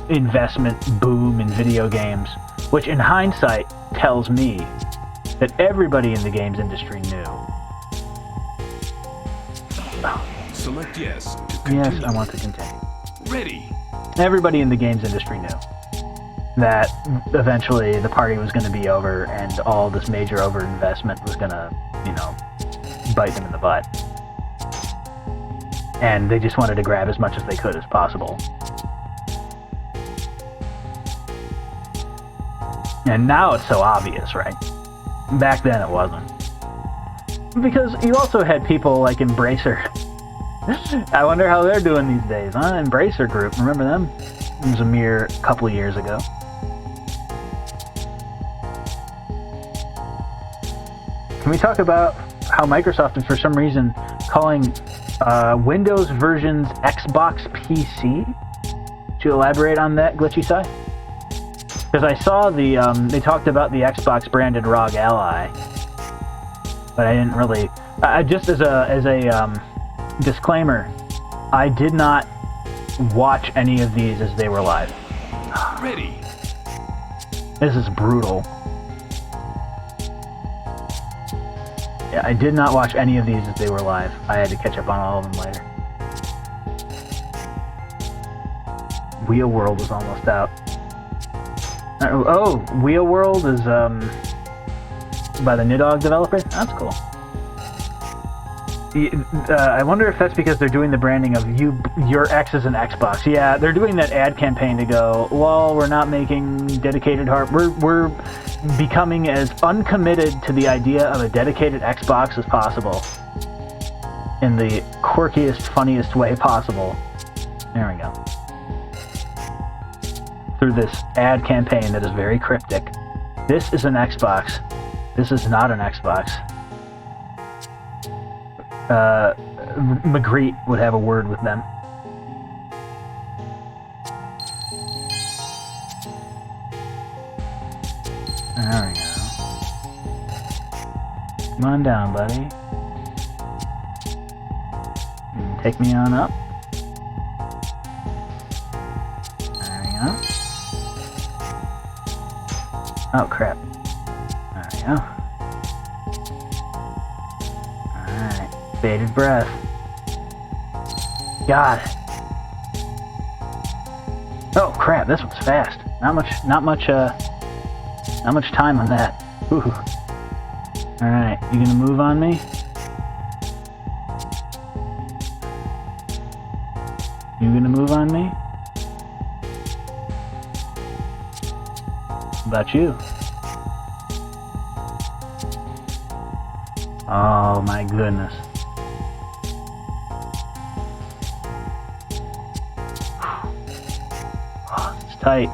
investment boom in video games, which in hindsight tells me that everybody in the games industry knew. Select yes to continue. Yes, I want to continue. Ready. Everybody in the games industry knew that eventually the party was going to be over and all this major overinvestment was going to, bite them in the butt. And they just wanted to grab as much as they could as possible. And now it's so obvious, right? Back then it wasn't. Because you also had people like Embracer. I wonder how they're doing these days, huh? Embracer Group, remember them? It was a mere couple of years ago. Can we talk about how Microsoft is for some reason calling Windows versions Xbox PC? Could you elaborate on that, Glitchy Sai? Because I saw they talked about the Xbox branded ROG Ally, but I didn't really. Just as a disclaimer, I did not watch any of these as they were live. Ready. This is brutal. Yeah, I did not watch any of these as they were live. I had to catch up on all of them later. Wheel World was almost out. Oh, Wheel World is by the Nidog developer? That's cool. I wonder if that's because they're doing the branding of your X is an Xbox. Yeah, they're doing that ad campaign to go, well, we're not making dedicated hardware. We're becoming as uncommitted to the idea of a dedicated Xbox as possible. In the quirkiest, funniest way possible. There we go. Through this ad campaign that is very cryptic. This is an Xbox. This is not an Xbox. Magritte would have a word with them. There we go. Come on down, buddy. Take me on up. There we go. Oh, crap. There we go. Alright. Bated breath. Got it. Oh, crap. This one's fast. Not much time on that. Ooh. Alright. You gonna move on me? You gonna move on me? How about you? Oh my goodness. Oh, it's tight.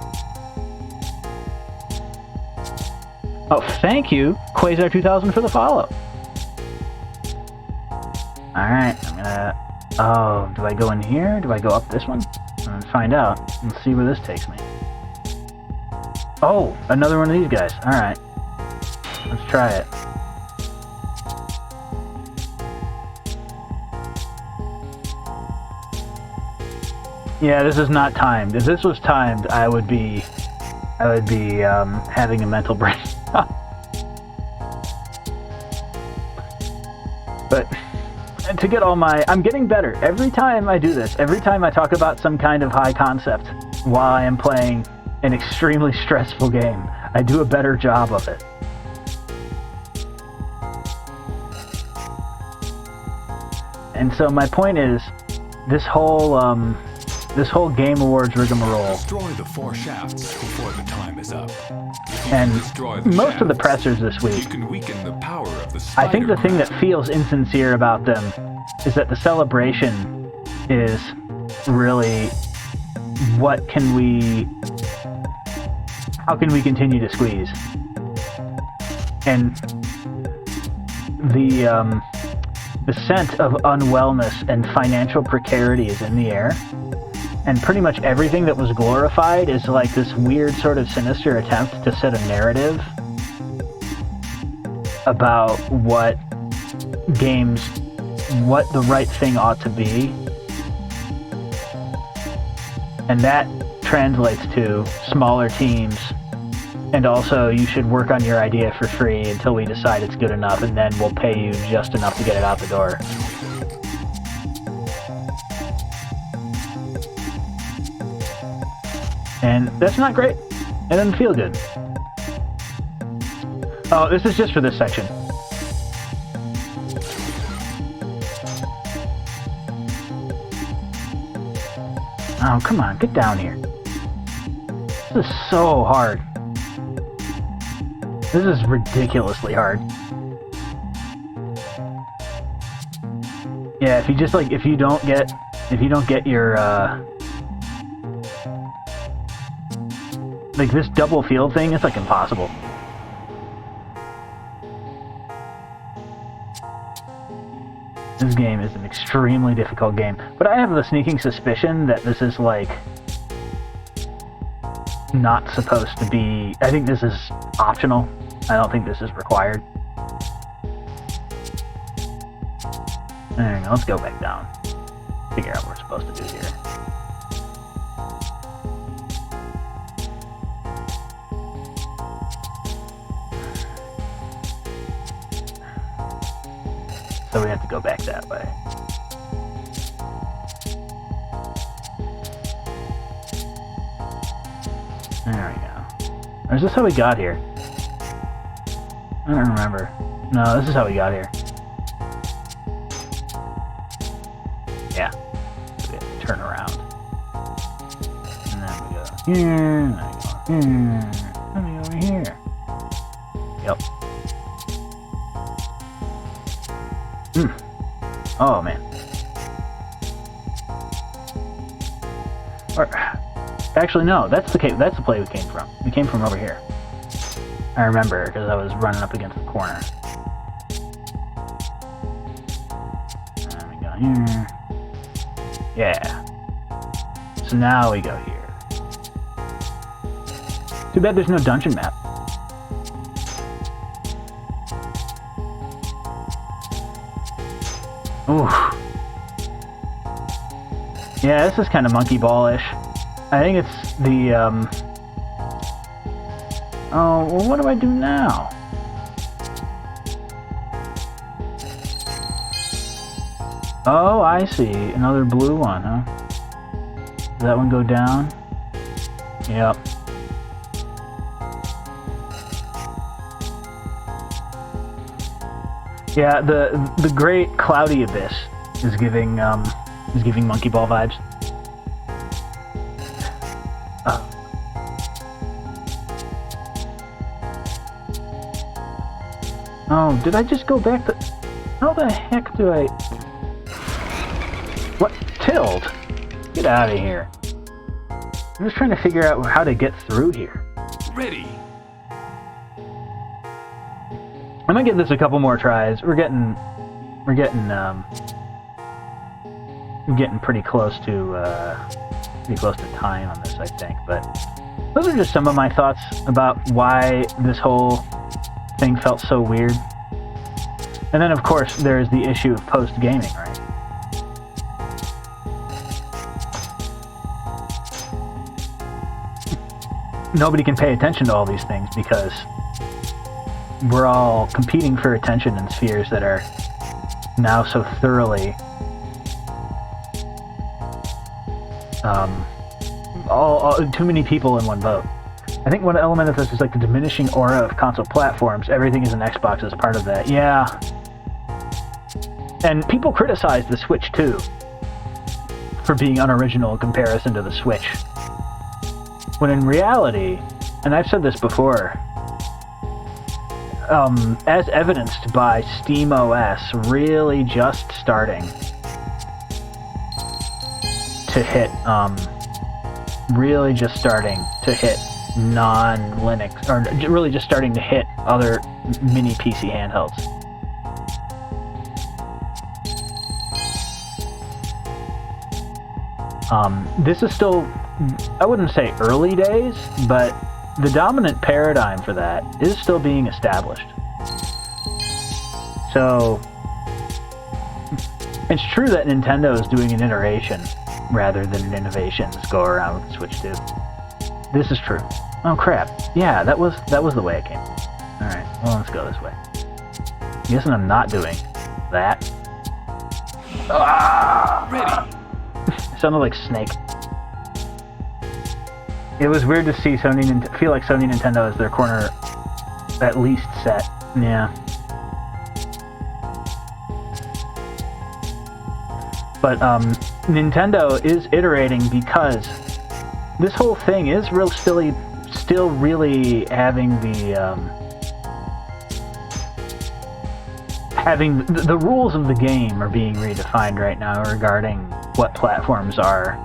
Oh, thank you, Quasar 2000, for the follow. Alright, I'm gonna... Oh, do I go in here? Do I go up this one? And find out. Let's see where this takes me. Oh, another one of these guys. Alright. Let's try it. Yeah, this is not timed. If this was timed, I would be having a mental break. But to get all my... I'm getting better. Every time I do this, every time I talk about some kind of high concept while I am playing an extremely stressful game, I do a better job of it. And so my point is, this whole Game Awards rigmarole. Destroy the 4 shafts before the time is up. And most of the pressers this week, You can weaken the power of the I think the thing that feels insincere about them is that the celebration is really how can we continue to squeeze? And the scent of unwellness and financial precarity is in the air. And pretty much everything that was glorified is like this weird sort of sinister attempt to set a narrative about what the right thing ought to be. And that translates to smaller teams, and also you should work on your idea for free until we decide it's good enough, and then we'll pay you just enough to get it out the door. And that's not great. It doesn't feel good. Oh, this is just for this section. Oh, come on, get down here. This is so hard. This is ridiculously hard. Yeah, if you don't get your, like this double field thing, it's like impossible. This game is an extremely difficult game, but I have the sneaking suspicion that this is like not supposed to be. I think this is optional. I don't think this is required. There we go, let's go back down. Figure out what we're supposed to do here. So we have to go back that way. There we go. Or is this how we got here? I don't remember. No, this is how we got here. Yeah. So we have to turn around. And then we go here, and then we go here, and then we go over here. Yep. Oh, man. Or, actually, no. That's the play we came from. We came from over here. I remember, because I was running up against the corner. And we go here. Yeah. So now we go here. Too bad there's no dungeon map. Ooh. Yeah, this is kind of monkey ball-ish. I think it's the, Oh, well, what do I do now? Oh, I see. Another blue one, huh? Does that one go down? Yep. Yeah, the great cloudy abyss is giving monkey ball vibes. Oh, did I just go back to... How the heck do I... What? Tilt? Get out of here. I'm just trying to figure out how to get through here. Ready. I might give this a couple more tries. We're getting pretty close to time on this, I think. But those are just some of my thoughts about why this whole thing felt so weird. And then, of course, there's the issue of post-gaming, right? Nobody can pay attention to all these things because we're all competing for attention in spheres that are now so thoroughly too many people in one vote. I think one element of this is like the diminishing aura of console platforms. Everything is an Xbox as part of that. Yeah. And people criticize the Switch too for being unoriginal in comparison to the Switch. When in reality, and I've said this before, as evidenced by SteamOS really just starting to hit, non-Linux, or really just starting to hit other mini PC handhelds. This is still, I wouldn't say early days, but the dominant paradigm for that is still being established. So, it's true that Nintendo is doing an iteration rather than an innovation to go around with the Switch 2. This is true. Oh crap. Yeah, that was the way it came. Alright, well, let's go this way. I'm guessing I'm not doing that. Ready. It sounded like Snake. It was weird to see feel like Sony Nintendo is their corner at least set. Yeah. But Nintendo is iterating because this whole thing is still really having the rules of the game are being redefined right now regarding what platforms are,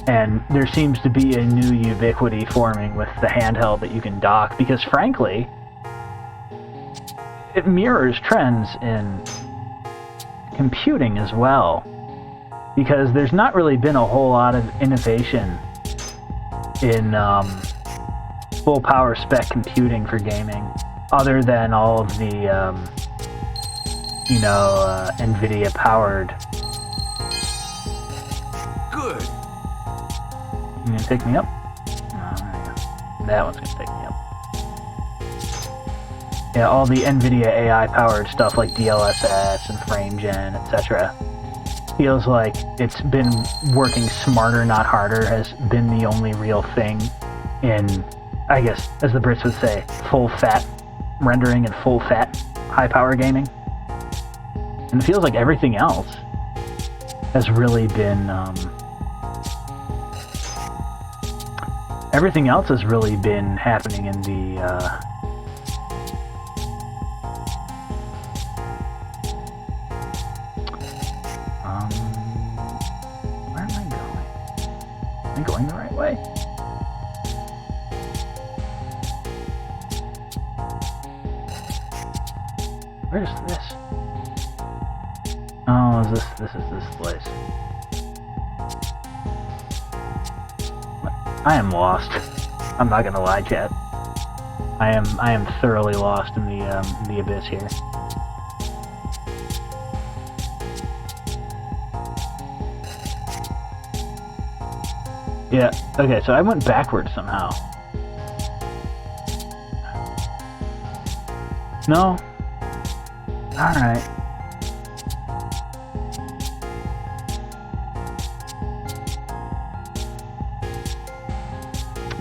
and there seems to be a new ubiquity forming with the handheld that you can dock, because frankly it mirrors trends in computing as well, because there's not really been a whole lot of innovation in full power spec computing for gaming, other than all of the NVIDIA powered. Good. You gonna take me up? Oh, there you go. That one's gonna take me up. Yeah, all the NVIDIA AI-powered stuff like DLSS and FrameGen, etc. Feels like it's been working smarter, not harder, has been the only real thing in, I guess, as the Brits would say, full-fat rendering and full-fat high-power gaming. And it feels like everything else has really been, everything else has really been happening in the, where am I going? Am I going the right way? Where's this? Oh, this is this place. I am lost. I'm not gonna lie, chat. I am thoroughly lost in the abyss here. Yeah, okay, so I went backwards somehow. No? Alright.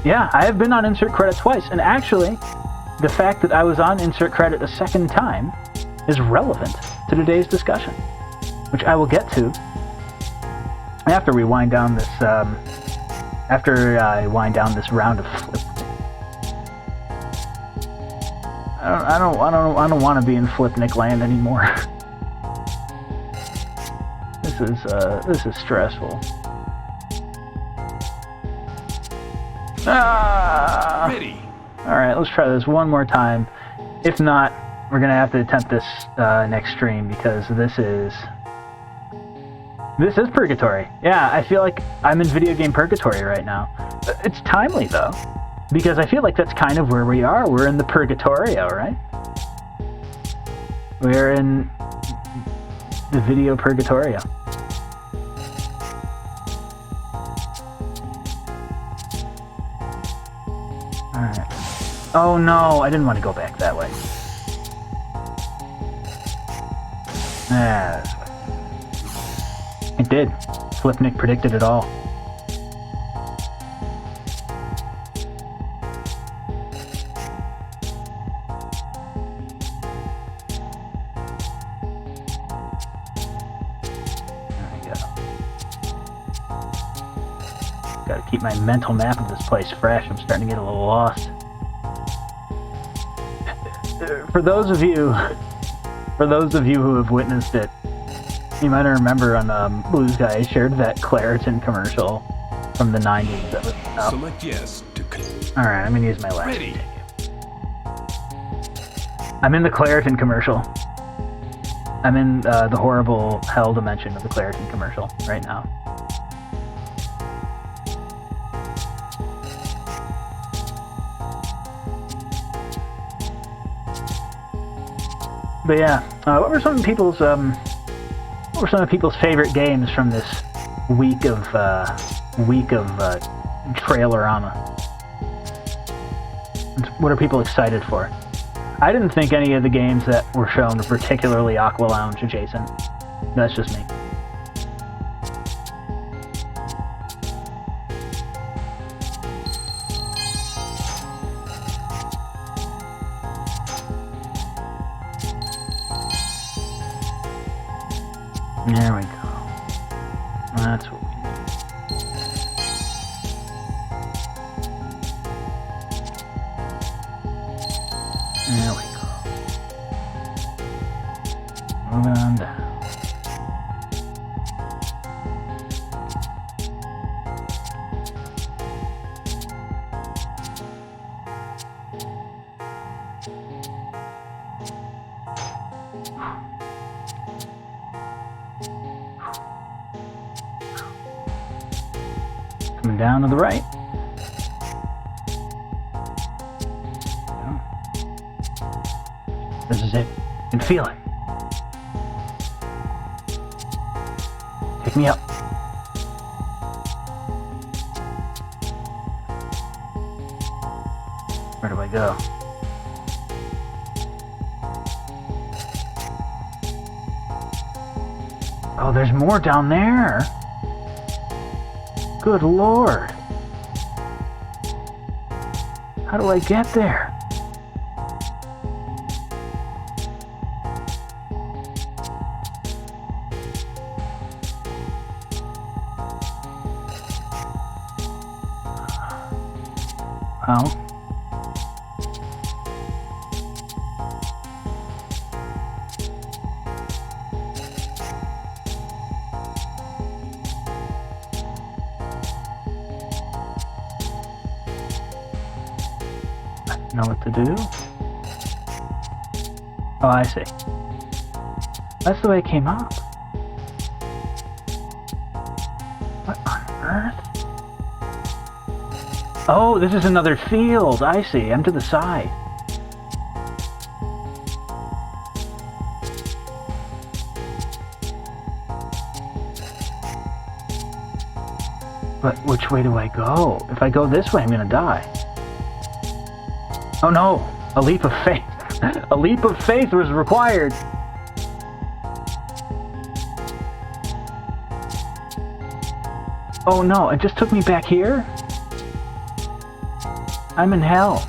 Yeah, I have been on insert credit twice, and actually, the fact that I was on insert credit a second time is relevant to today's discussion, which I will get to after we wind down this, after I wind down this round of flip. I don't want to be in Flipnic land anymore. This is stressful. Ah! Ready. All right, let's try this one more time. If not, we're gonna have to attempt this next stream because this is purgatory. Yeah, I feel like I'm in video game purgatory right now. It's timely though, because I feel like that's kind of where we are. We're in the purgatorio, right? We're in the video purgatorio. Alright. Oh no, I didn't want to go back that way. Ah, this way. It did. Flipnic predicted it all. Gotta keep my mental map of this place fresh. I'm starting to get a little lost. For those of you who have witnessed it, you might remember on bluesky I shared that Claritin commercial from the 90s. That was Select yes to Alright, I'm gonna use my last. Ready. I'm in the Claritin commercial. I'm in the horrible hell dimension of the Claritin commercial right now. But yeah, what were some of people's favorite games from this week of Trailerama? What are people excited for? I didn't think any of the games that were shown were particularly Aqua Lounge adjacent. That's just me. There we go. That's what we need. There we go. Moving on down. Coming down to the right. This is it. You can feel it. Pick me up. Where do I go? Oh, there's more down there. Good lord. How do I get there? Well. Know what to do? Oh, I see. That's the way it came up. What on earth? Oh, this is another field. I see. I'm to the side. But which way do I go? If I go this way, I'm gonna die. Oh no! A leap of faith! A leap of faith was required! Oh no, it just took me back here? I'm in hell.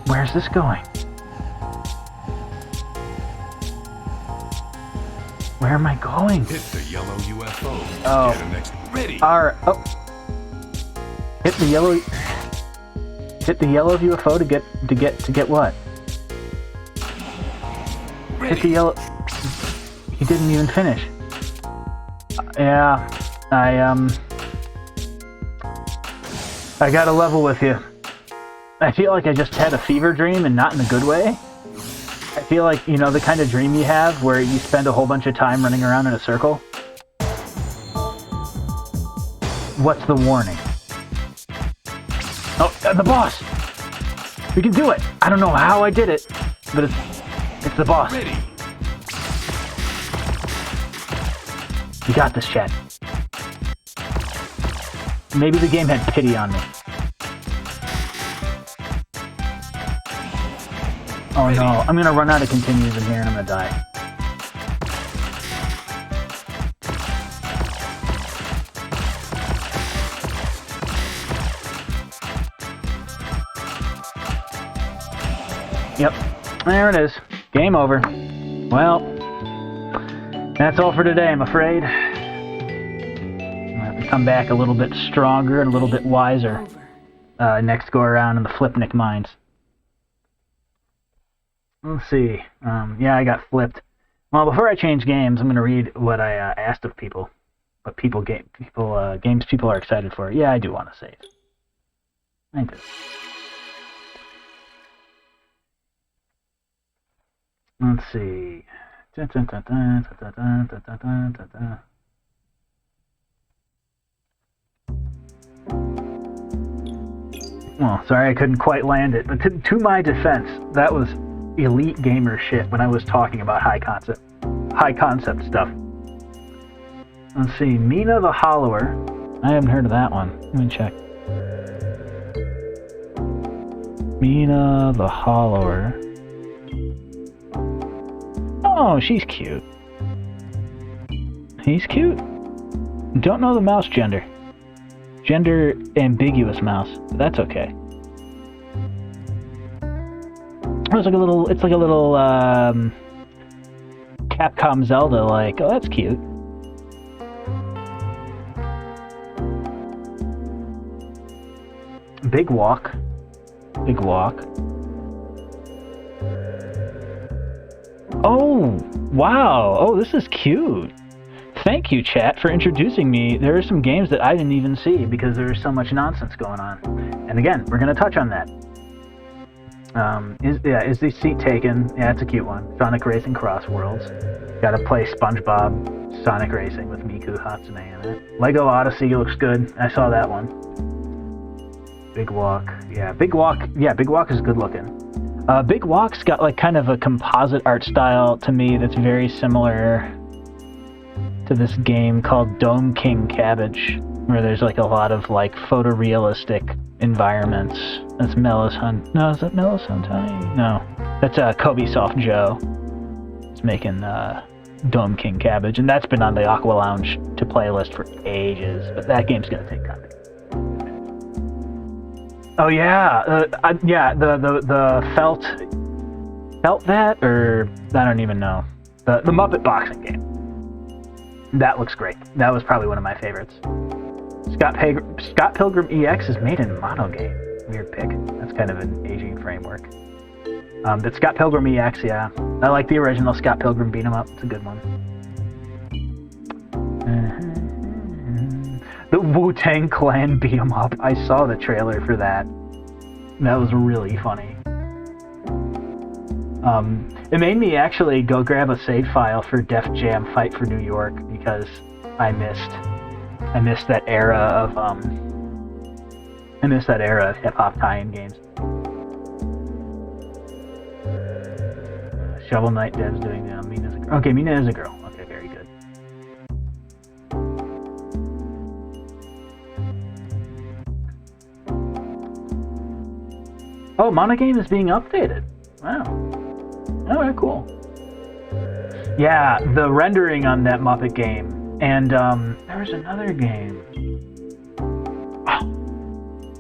Where's this going? Where am I going? Hit the yellow UFO. Oh. Get an ready. Alright, oh. Hit the yellow... Hit the yellow UFO to get what? Ready. Hit the yellow... He didn't even finish. Yeah, I gotta level with you. I feel like I just had a fever dream and not in a good way. I feel like, you know, the kind of dream you have where you spend a whole bunch of time running around in a circle. What's the warning? Oh, the boss! We can do it! I don't know how I did it, but it's the boss. Ready. You got this, Chad. Maybe the game had pity on me. Oh no, I'm gonna run out of continues in here and I'm gonna die. Yep, there it is. Game over. Well, that's all for today, I'm afraid. I'll have to come back a little bit stronger and a little bit wiser next go around in the Flipnic mines. Let's see. Yeah, I got flipped. Well, before I change games, I'm going to read what I asked of people. What games people are excited for. Yeah, I do want to save. I do. Let's see. Well, sorry I couldn't quite land it, but to my defense, that was elite gamer shit when I was talking about high concept stuff. Let's see, Mina the Hollower. I haven't heard of that one. Let me check. Mina the Hollower. Oh, she's cute. He's cute. Don't know the mouse gender. Gender ambiguous mouse. That's okay. It's like a little Capcom Zelda, like, oh, that's cute. Big walk. Oh, wow. Oh, this is cute. Thank you, chat, for introducing me. There are some games that I didn't even see because there is so much nonsense going on. And again, we're going to touch on that. Is the seat taken? Yeah, it's a cute one. Sonic Racing Cross Worlds. Gotta play SpongeBob Sonic Racing with Miku Hatsune in it. Lego Odyssey looks good. I saw that one. Big Walk. Yeah, Big Walk is good looking. Big Walk's got like kind of a composite art style to me that's very similar to this game called Dome King Cabbage, where there's like a lot of like photorealistic environments. That's Melis Hunt. No, is that Melis Hunt? No, that's Kobe Soft Joe. He's making Dome King Cabbage, and that's been on the Aqua Lounge to playlist for ages, but that game's gonna take time. Oh yeah, the felt that, or I don't even know. The Muppet boxing game. That looks great. That was probably one of my favorites. Scott Pilgrim EX is made in monogame. Weird pick. That's kind of an aging framework. But Scott Pilgrim EX, yeah. I like the original Scott Pilgrim beat 'em up. It's a good one. The Wu-Tang Clan beat 'em up. I saw the trailer for that. That was really funny. It made me actually go grab a save file for Def Jam Fight for New York because I missed that era of hip hop tie-in games. Shovel Knight Dev's doing Mina's a girl. Okay, Mina is a girl. Okay, very good. Oh, monogame is being updated. Wow. Alright, cool. Yeah, the rendering on that Muppet game. And, there was another game. Oh,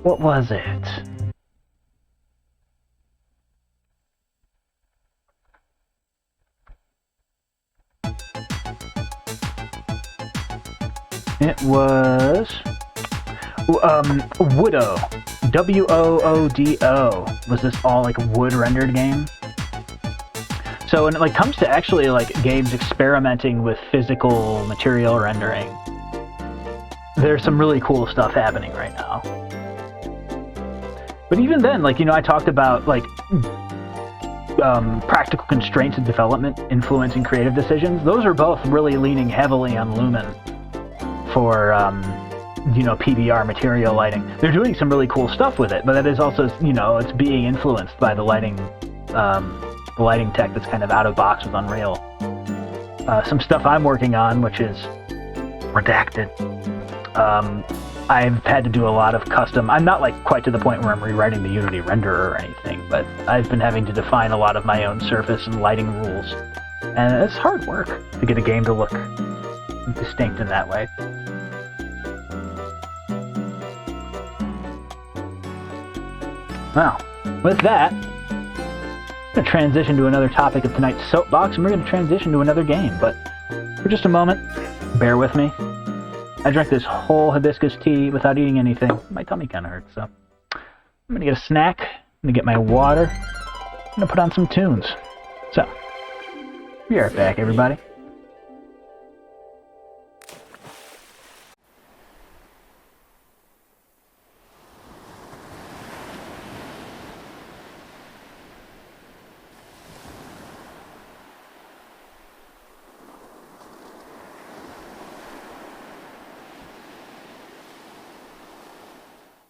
what was it? It was... Woodo. W-O-O-D-O. Was this all, like, wood-rendered game? So when it like comes to actually like games experimenting with physical material rendering, there's some really cool stuff happening right now. But even then, like, you know, I talked about like practical constraints of development influencing creative decisions. Those are both really leaning heavily on Lumen for you know, PBR material lighting. They're doing some really cool stuff with it, but that is also, you know, it's being influenced by the lighting tech that's kind of out of box with Unreal. Some stuff I'm working on, which is redacted. I've had to do a lot of custom. I'm not like quite to the point where I'm rewriting the Unity renderer or anything, but I've been having to define a lot of my own surface and lighting rules. And it's hard work to get a game to look distinct in that way. Well, with that, I'm going to transition to another topic of tonight's soapbox, and we're going to transition to another game, but for just a moment, bear with me. I drank this whole hibiscus tea without eating anything. My tummy kind of hurts, so I'm going to get a snack, I'm going to get my water, I'm going to put on some tunes. So, be right back, everybody.